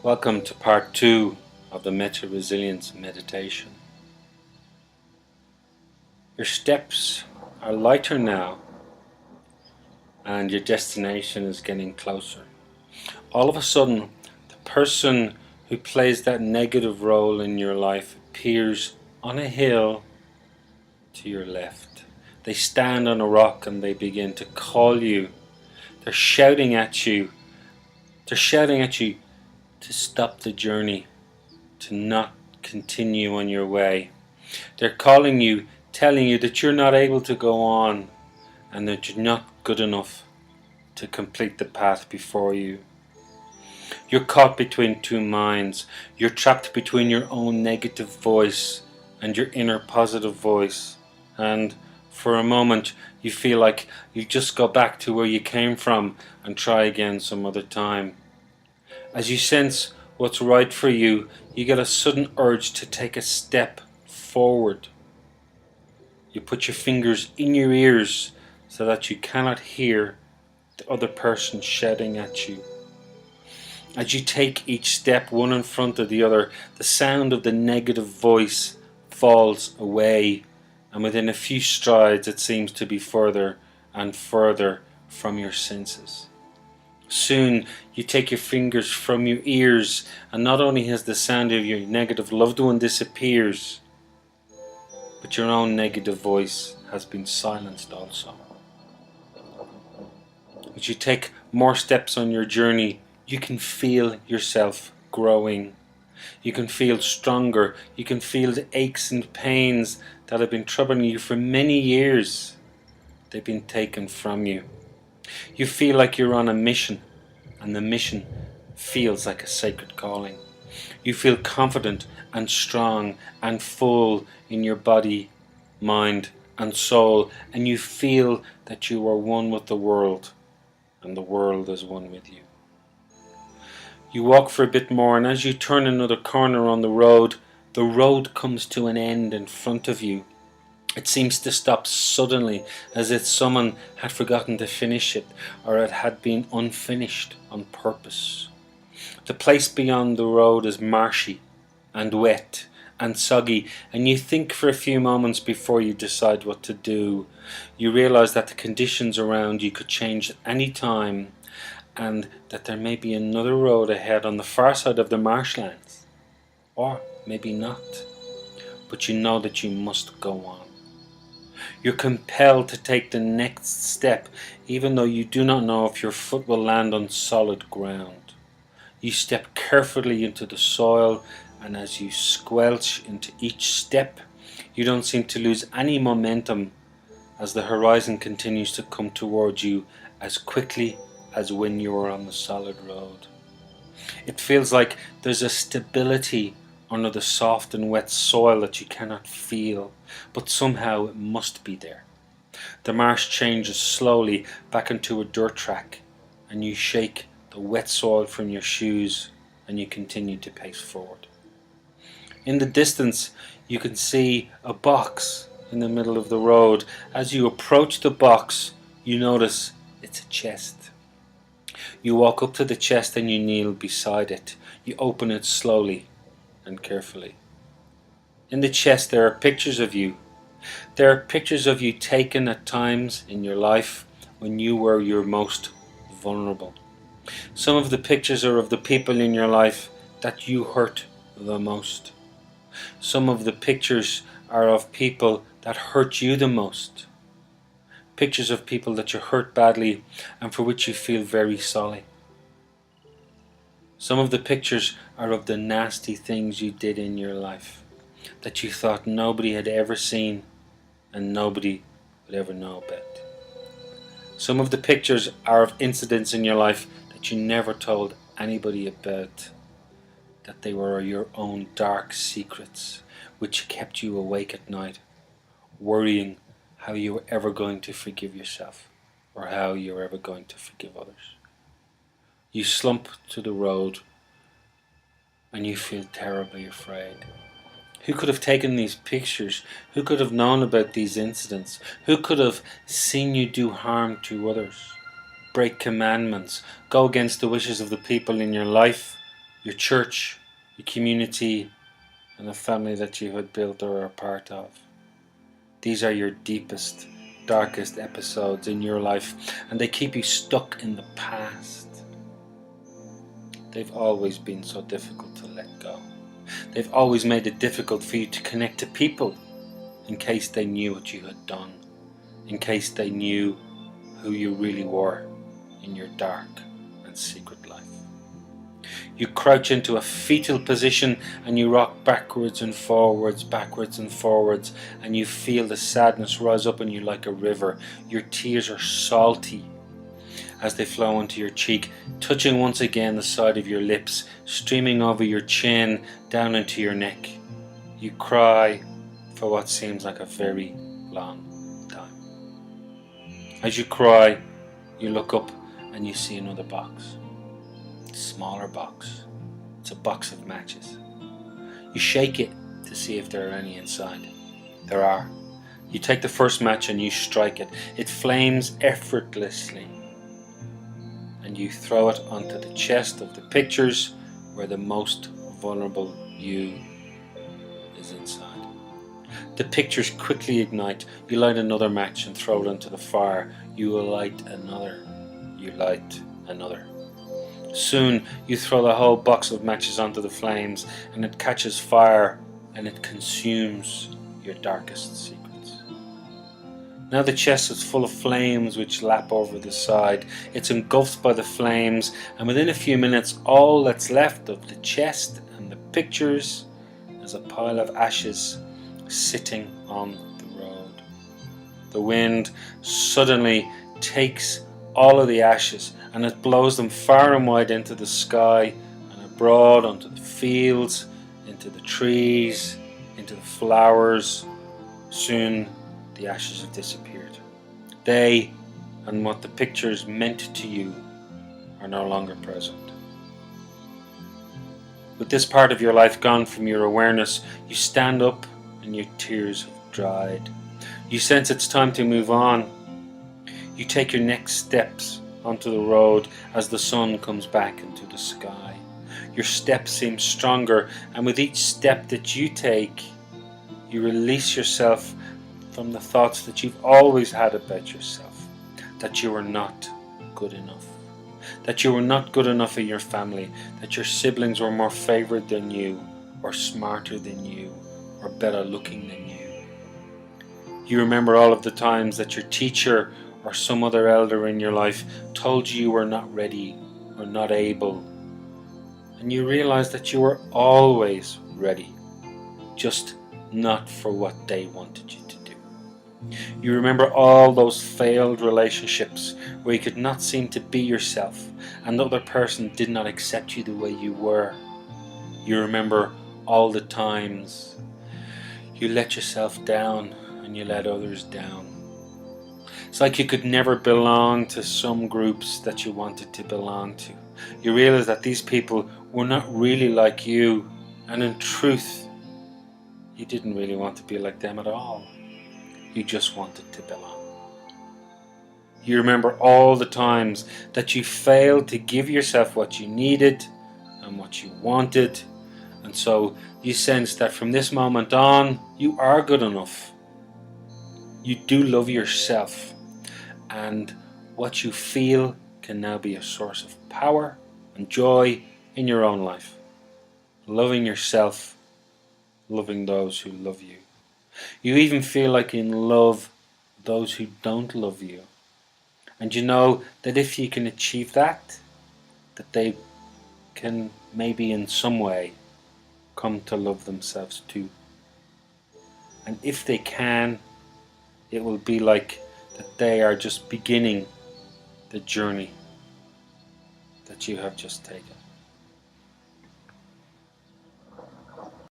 Welcome to part 2 of the MetaResilience meditation. Your steps are lighter now and your destination is getting closer. All of a sudden, the person who plays that negative role in your life appears on a hill to your left. They stand on a rock and they begin to call you. They're shouting at you. They're shouting at you to stop the journey, to not continue on your way. They're calling you, telling you that you're not able to go on and that you're not good enough to complete the path before you. You're caught between two minds. You're trapped between your own negative voice and your inner positive voice. And for a moment you feel like you just go back to where you came from and try again some other time. As you sense what's right for you, you get a sudden urge to take a step forward. You put your fingers in your ears so that you cannot hear the other person shouting at you. As you take each step one in front of the other, the sound of the negative voice falls away, and within a few strides it seems to be further and further from your senses. Soon you take your fingers from your ears, and not only has the sound of your negative loved one disappears, but your own negative voice has been silenced also. As you take more steps on your journey, you can feel yourself growing. You can feel stronger. You can feel the aches and pains that have been troubling you for many years. They've been taken from you. You feel like you're on a mission, and the mission feels like a sacred calling. You feel confident and strong and full in your body, mind and soul, and you feel that you are one with the world, and the world is one with you. You walk for a bit more, and as you turn another corner on the road comes to an end in front of you. It seems to stop suddenly, as if someone had forgotten to finish it, or it had been unfinished on purpose. The place beyond the road is marshy and wet and soggy, and you think for a few moments before you decide what to do. You realize that the conditions around you could change at any time, and that there may be another road ahead on the far side of the marshlands, or maybe not, but you know that you must go on. You're compelled to take the next step, even though you do not know if your foot will land on solid ground. You step carefully into the soil, and as you squelch into each step, you don't seem to lose any momentum as the horizon continues to come towards you as quickly as when you were on the solid road. It feels like there's a stability under the soft and wet soil that you cannot feel, but somehow it must be there. The marsh changes slowly back into a dirt track, and you shake the wet soil from your shoes and you continue to pace forward. In the distance you can see a box in the middle of the road. As you approach the box, you notice it's a chest. You walk up to the chest and you kneel beside it. You open it slowly and carefully. In the chest there are pictures of you. There are pictures of you taken at times in your life when you were your most vulnerable. Some of the pictures are of the people in your life that you hurt the most. Some of the pictures are of people that hurt you the most. Pictures of people that you hurt badly and for which you feel very sorry. Some of the pictures are of the nasty things you did in your life that you thought nobody had ever seen and nobody would ever know about. Some of the pictures are of incidents in your life that you never told anybody about, that they were your own dark secrets which kept you awake at night, worrying how you were ever going to forgive yourself or how you were ever going to forgive others. You slump to the road and you feel terribly afraid. Who could have taken these pictures? Who could have known about these incidents? Who could have seen you do harm to others, break commandments, go against the wishes of the people in your life, your church, your community, and the family that you had built or are a part of. These are your deepest, darkest episodes in your life, and they keep you stuck in the past. They've always been so difficult to let go. They've always made it difficult for you to connect to people in case they knew what you had done, in case they knew who you really were in your dark and secret life. You crouch into a fetal position and you rock backwards and forwards, and you feel the sadness rise up in you like a river. Your tears are salty as they flow onto your cheek, touching once again the side of your lips, streaming over your chin, down into your neck. You cry for what seems like a very long time. As you cry, you look up and you see another box. A smaller box. It's a box of matches. You shake it to see if there are any inside. There are. You take the first match and you strike it. It flames effortlessly. And you throw it onto the chest of the pictures where the most vulnerable you is inside. The pictures quickly ignite. You light another match and throw it into the fire. You light another. You light another. Soon you throw the whole box of matches onto the flames, and it catches fire and it consumes your darkest secrets. Now the chest is full of flames which lap over the side. It's engulfed by the flames, and within a few minutes all that's left of the chest and the pictures is a pile of ashes sitting on the road. The wind suddenly takes all of the ashes and it blows them far and wide into the sky and abroad onto the fields, into the trees, into the flowers. Soon the ashes have disappeared. They and what the pictures meant to you are no longer present. With this part of your life gone from your awareness, you stand up and your tears have dried. You sense it's time to move on. You take your next steps onto the road as the sun comes back into the sky. Your steps seem stronger, and with each step that you take, you release yourself from the thoughts that you've always had about yourself, that you are not good enough, that you were not good enough in your family, that your siblings were more favored than you, or smarter than you, or better looking than you. You remember all of the times that your teacher or some other elder in your life told you were not ready or not able, and you realize that you were always ready, just not for what they wanted you to do. You remember all those failed relationships where you could not seem to be yourself and the other person did not accept you the way you were. You remember all the times you let yourself down and you let others down. It's like you could never belong to some groups that you wanted to belong to. You realize that these people were not really like you, and in truth, you didn't really want to be like them at all. You just wanted to belong. You remember all the times that you failed to give yourself what you needed and what you wanted, and so you sense that from this moment on, you are good enough. You do love yourself, and what you feel can now be a source of power and joy in your own life. Loving yourself, loving those who love you. You even feel like in love those who don't love you. And you know that if you can achieve that they can maybe in some way come to love themselves too. And if they can, it will be like that they are just beginning the journey that you have just taken.